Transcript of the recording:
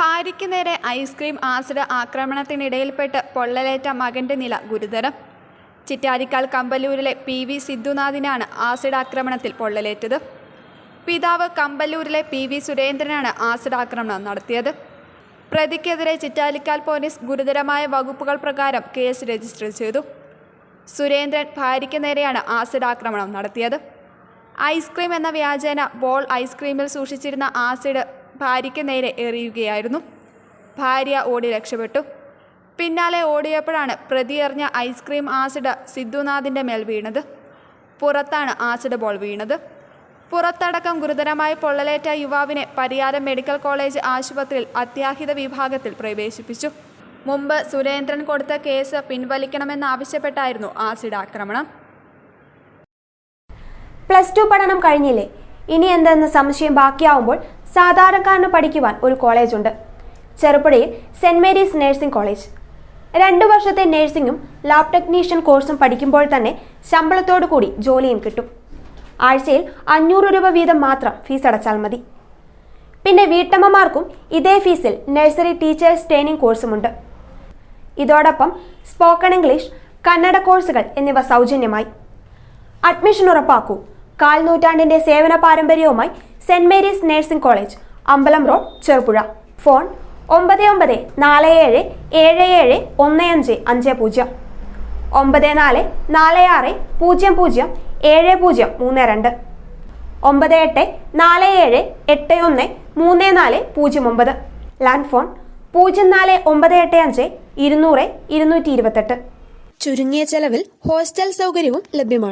ഭാര്യയ്ക്ക് നേരെ ice cream acid ആക്രമണത്തിനിടയിൽപ്പെട്ട് പൊള്ളലേറ്റ മകന്റെ നില ഗുരുതരം. ചിറ്റാരിക്കാൽ കമ്പല്ലൂരിലെ PV സിദ്ധുനാഥിനാണ് ആസിഡ് ആക്രമണത്തിൽ പൊള്ളലേറ്റത്. പിതാവ് കമ്പല്ലൂരിലെ PV സുരേന്ദ്രനാണ് ആസിഡ് ആക്രമണം നടത്തിയത്. പ്രതിക്കെതിരെ ചിറ്റാരിക്കാൽ പോലീസ് ഗുരുതരമായ വകുപ്പുകൾ പ്രകാരം കേസ് രജിസ്റ്റർ ചെയ്തു. സുരേന്ദ്രൻ ഭാര്യയ്ക്ക് നേരെയാണ് ആസിഡ് ആക്രമണം നടത്തിയത്. ഐസ്ക്രീം എന്ന വ്യാജേന ബോൾ ഐസ്ക്രീമിൽ സൂക്ഷിച്ചിരുന്ന ആസിഡ് ഭാര്യയ്ക്ക് നേരെ എറിയുകയായിരുന്നു. ഭാര്യ ഓടി രക്ഷപ്പെട്ടു. പിന്നാലെ ഓടിയപ്പോഴാണ് പ്രതി എറിഞ്ഞ ഐസ്ക്രീം ആസിഡ് സിദ്ധുനാഥിൻ്റെ മേൽ വീണത്. പുറത്താണ് ആസിഡ് ബോൾ വീണത്. പുറത്തടക്കം ഗുരുതരമായി പൊള്ളലേറ്റ യുവാവിനെ പരിയാരം മെഡിക്കൽ കോളേജ് ആശുപത്രിയിൽ അത്യാഹിത വിഭാഗത്തിൽ പ്രവേശിപ്പിച്ചു. മുമ്പ് സുരേന്ദ്രൻ കൊടുത്ത കേസ് പിൻവലിക്കണമെന്നാവശ്യപ്പെട്ടായിരുന്നു ആസിഡ് ആക്രമണം. +2 പഠനം കഴിഞ്ഞില്ലേ, ഇനി എന്തെന്ന് സംശയം ബാക്കിയാവുമ്പോൾ സാധാരണക്കാരന് പഠിക്കുവാൻ ഒരു കോളേജുണ്ട്. ചെറുപുഴയിൽ സെന്റ് മേരീസ് നഴ്സിംഗ് കോളേജ്. 2 വർഷത്തെ നഴ്സിംഗും ലാബ് ടെക്നീഷ്യൻ കോഴ്സും പഠിക്കുമ്പോൾ തന്നെ ശമ്പളത്തോടു കൂടി ജോലിയും കിട്ടും. ആഴ്ചയിൽ 500 രൂപ വീതം മാത്രം ഫീസ് അടച്ചാൽ മതി. പിന്നെ വീട്ടമ്മമാർക്കും ഇതേ ഫീസിൽ നഴ്സറി ടീച്ചേഴ്സ് ട്രെയിനിങ് കോഴ്സുമുണ്ട്. ഇതോടൊപ്പം സ്പോക്കൺ ഇംഗ്ലീഷ്, കന്നഡ കോഴ്സുകൾ എന്നിവ സൗജന്യമായി. അഡ്മിഷൻ ഉറപ്പാക്കൂ. 1/4 നൂറ്റാണ്ടിന്റെ സേവന പാരമ്പര്യവുമായി സെന്റ് മേരീസ് നഴ്സിംഗ് കോളേജ്, അമ്പലം road, Cherupuzha. Phone 9947771550, 9446007032, 9847813409. Land phone 04985 200 228. ചുരുങ്ങിയ ചെലവിൽ ഹോസ്റ്റൽ സൗകര്യവും ലഭ്യമാണ്.